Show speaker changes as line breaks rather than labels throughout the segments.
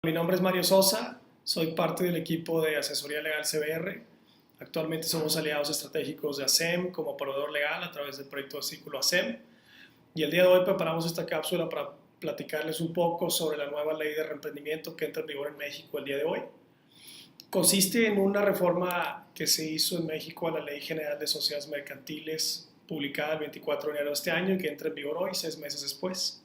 Mi nombre es Mario Sosa, soy parte del equipo de asesoría legal CBR. Actualmente somos aliados estratégicos de ASEM como proveedor legal a través del proyecto de Círculo ASEM. Y el día de hoy preparamos esta cápsula para platicarles un poco sobre la nueva ley de reemprendimiento que entra en vigor en México el día de hoy. Consiste en una reforma que se hizo en México a la Ley General de Sociedades Mercantiles, publicada el 24 de enero de este año y que entra en vigor hoy, 6 meses después.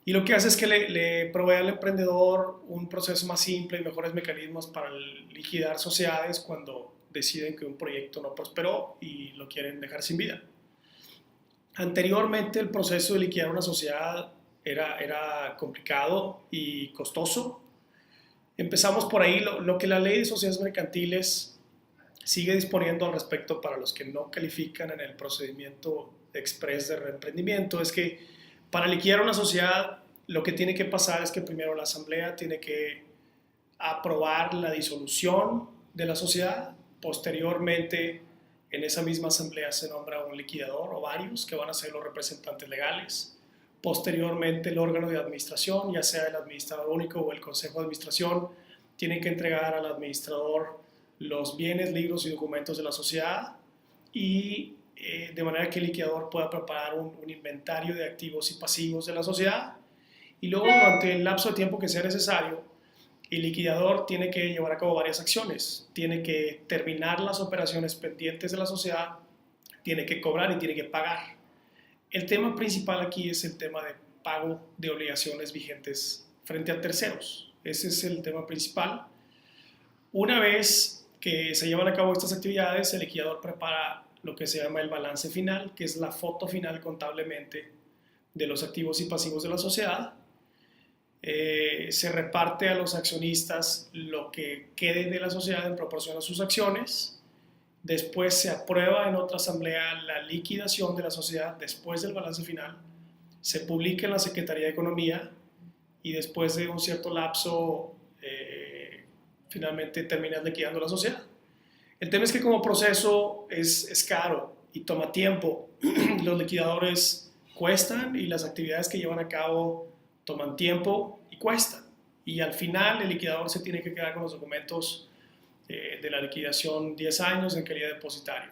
Y lo que hace es que le provee al emprendedor un proceso más simple y mejores mecanismos para liquidar sociedades cuando deciden que un proyecto no prosperó y lo quieren dejar sin vida. Anteriormente el proceso de liquidar una sociedad era complicado y costoso. Empezamos por ahí, lo que la ley de sociedades mercantiles sigue disponiendo al respecto para los que no califican en el procedimiento express de reemprendimiento es que para liquidar una sociedad, lo que tiene que pasar es que primero la asamblea tiene que aprobar la disolución de la sociedad. Posteriormente, en esa misma asamblea se nombra un liquidador o varios que van a ser los representantes legales. Posteriormente, el órgano de administración, ya sea el administrador único o el consejo de administración, tienen que entregar al administrador los bienes, libros y documentos de la sociedad y de manera que el liquidador pueda preparar un inventario de activos y pasivos de la sociedad y luego durante el lapso de tiempo que sea necesario el liquidador tiene que llevar a cabo varias acciones, tiene que terminar las operaciones pendientes de la sociedad, tiene que cobrar y tiene que pagar. El tema principal aquí es el tema de pago de obligaciones vigentes frente a terceros, ese es el tema principal. Una vez que se llevan a cabo estas actividades, el liquidador prepara lo que se llama el balance final, que es la foto final contablemente de los activos y pasivos de la sociedad. Se reparte a los accionistas lo que quede de la sociedad en proporción a sus acciones. Después se aprueba en otra asamblea la liquidación de la sociedad después del balance final. Se publica en la Secretaría de Economía y después de un cierto lapso finalmente terminas liquidando la sociedad. El tema es que como proceso es caro y toma tiempo. Los liquidadores cuestan y las actividades que llevan a cabo toman tiempo y cuestan. Y al final el liquidador se tiene que quedar con los documentos de la liquidación 10 años en calidad de depositario.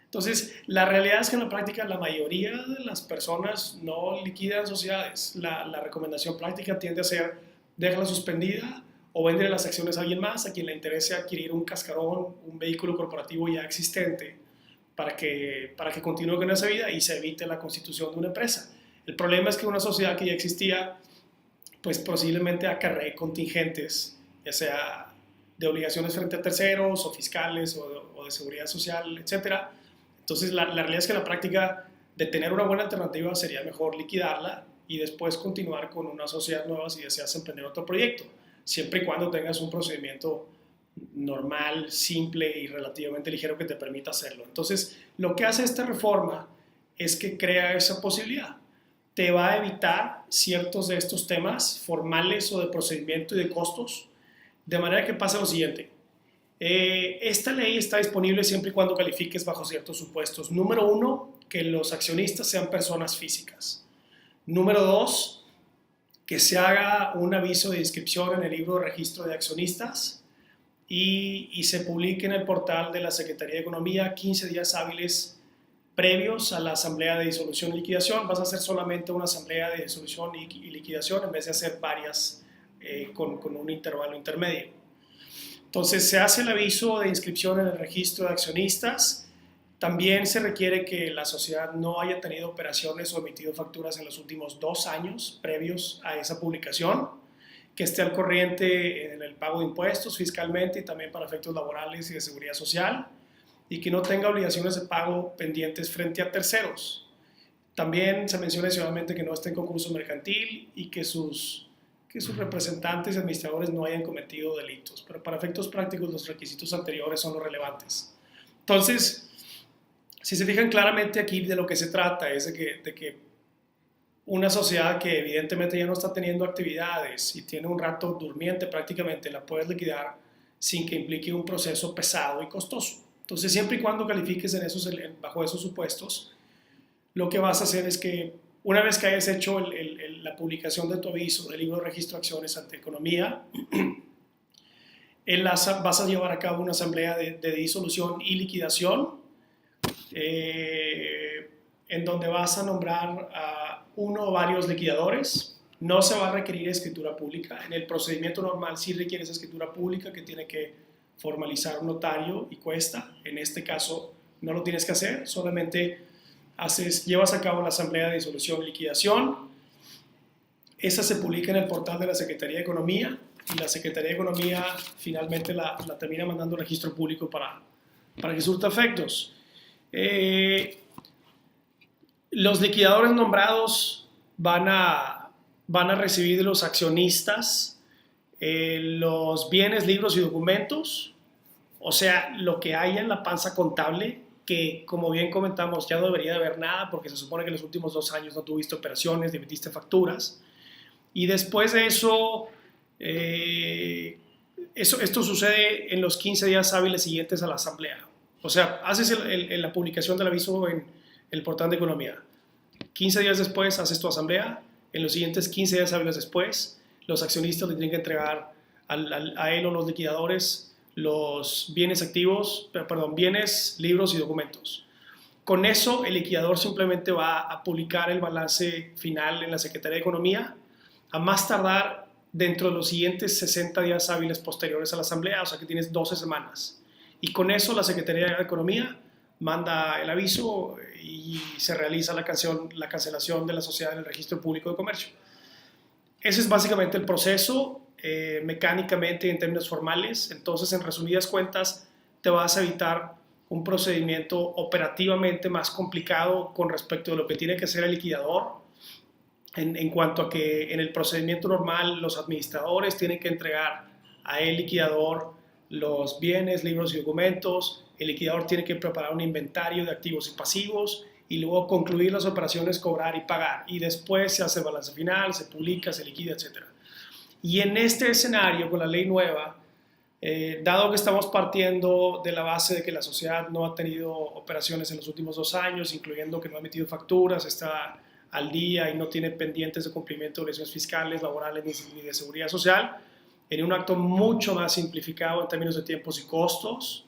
Entonces, la realidad es que en la práctica la mayoría de las personas no liquidan sociedades. La recomendación práctica tiende a ser déjala suspendida o vender las acciones a alguien más a quien le interese adquirir un cascarón, un vehículo corporativo ya existente para que continúe con esa vida y se evite la constitución de una empresa. El problema es que una sociedad que ya existía, pues posiblemente acarree contingentes, ya sea de obligaciones frente a terceros o fiscales o de seguridad social, etc. Entonces la realidad es que en la práctica de tener una buena alternativa sería mejor liquidarla y después continuar con una sociedad nueva si deseas emprender otro proyecto, siempre y cuando tengas un procedimiento normal, simple y relativamente ligero que te permita hacerlo. Entonces, lo que hace esta reforma es que crea esa posibilidad. Te va a evitar ciertos de estos temas formales o de procedimiento y de costos, de manera que pasa lo siguiente. Esta ley está disponible siempre y cuando califiques bajo ciertos supuestos. Número 1, que los accionistas sean personas físicas. Número 2, que se haga un aviso de inscripción en el libro de registro de accionistas y se publique en el portal de la Secretaría de Economía 15 días hábiles previos a la asamblea de disolución y liquidación. Vas a hacer solamente una asamblea de disolución y liquidación en vez de hacer varias con un intervalo intermedio. Entonces se hace el aviso de inscripción en el registro de accionistas. También se requiere que la sociedad no haya tenido operaciones o emitido facturas en los últimos 2 años previos a esa publicación, que esté al corriente en el pago de impuestos fiscalmente y también para efectos laborales y de seguridad social, y que no tenga obligaciones de pago pendientes frente a terceros. También se menciona adicionalmente que no esté en concurso mercantil y que sus representantes y administradores no hayan cometido delitos, pero para efectos prácticos los requisitos anteriores son los relevantes. Entonces, si se fijan claramente aquí de lo que se trata es de que una sociedad que evidentemente ya no está teniendo actividades y tiene un rato durmiente prácticamente, la puedes liquidar sin que implique un proceso pesado y costoso. Entonces, siempre y cuando califiques bajo esos supuestos, lo que vas a hacer es que Una vez que hayas hecho la publicación de tu aviso del libro de registro de acciones ante Economía, vas a llevar a cabo una asamblea de disolución y liquidación, en donde vas a nombrar a uno o varios liquidadores. No se va a requerir escritura pública. En el procedimiento normal sí requieres escritura pública que tiene que formalizar un notario y cuesta. En este caso no lo tienes que hacer, solamente llevas a cabo la asamblea de disolución y liquidación. Esa se publica en el portal de la Secretaría de Economía y la Secretaría de Economía finalmente la termina mandando al registro público para que surta efectos. Los liquidadores nombrados van a recibir de los accionistas los bienes, libros y documentos, o sea, lo que haya en la panza contable, que como bien comentamos ya no debería de haber nada porque se supone que en los últimos 2 años no tuviste operaciones ni emitiste facturas. Y después de eso, esto sucede en los 15 días hábiles siguientes a la asamblea. O sea, haces la publicación del aviso en el portal de Economía. 15 días después haces tu asamblea. En los siguientes 15 días hábiles después, los accionistas le tienen que entregar a él o los liquidadores los bienes activos, bienes, libros y documentos. Con eso, el liquidador simplemente va a publicar el balance final en la Secretaría de Economía, a más tardar dentro de los siguientes 60 días hábiles posteriores a la asamblea, o sea que tienes 12 semanas. Y con eso la Secretaría de Economía manda el aviso y se realiza la cancelación de la sociedad en el Registro Público de Comercio. Ese es básicamente el proceso, mecánicamente en términos formales. Entonces, en resumidas cuentas, te vas a evitar un procedimiento operativamente más complicado con respecto de lo que tiene que hacer el liquidador, en cuanto a que en el procedimiento normal los administradores tienen que entregar a el liquidador los bienes, libros y documentos. El liquidador tiene que preparar un inventario de activos y pasivos y luego concluir las operaciones, cobrar y pagar. Y después se hace el balance final, se publica, se liquida, etc. Y en este escenario, con la ley nueva, dado que estamos partiendo de la base de que la sociedad no ha tenido operaciones en los últimos 2 años, incluyendo que no ha emitido facturas, está al día y no tiene pendientes de cumplimiento de obligaciones fiscales, laborales ni de seguridad social, en un acto mucho más simplificado en términos de tiempos y costos,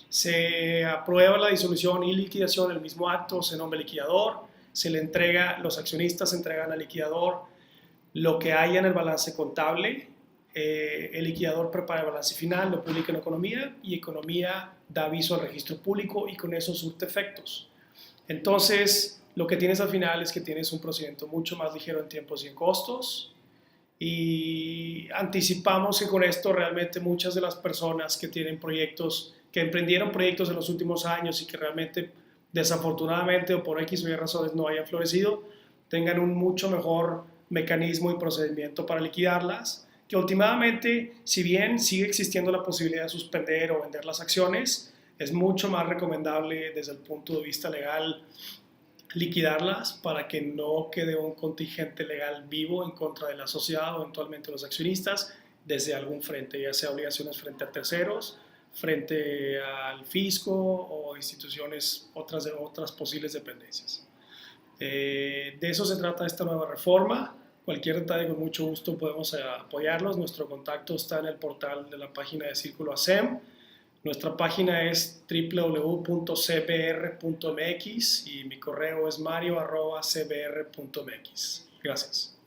se aprueba la disolución y liquidación en el mismo acto, se nombra liquidador, se le entrega, los accionistas entregan al liquidador lo que haya en el balance contable, el liquidador prepara el balance final, lo publica en Economía y Economía da aviso al registro público y con eso surte efectos. Entonces, lo que tienes al final es que tienes un procedimiento mucho más ligero en tiempos y en costos, y anticipamos que con esto realmente muchas de las personas que tienen proyectos, que emprendieron proyectos en los últimos años y que realmente desafortunadamente o por X o Y razones no hayan florecido, tengan un mucho mejor mecanismo y procedimiento para liquidarlas, que últimamente, si bien sigue existiendo la posibilidad de suspender o vender las acciones, es mucho más recomendable desde el punto de vista legal liquidarlas para que no quede un contingente legal vivo en contra de la sociedad o eventualmente los accionistas desde algún frente, ya sea obligaciones frente a terceros, frente al fisco o instituciones, otras posibles dependencias. De eso se trata esta nueva reforma. Cualquier detalle, con mucho gusto podemos apoyarlos. Nuestro contacto está en el portal de la página de Círculo ASEM. Nuestra página es www.cbr.mx y mi correo es mario@cbr.mx. Gracias.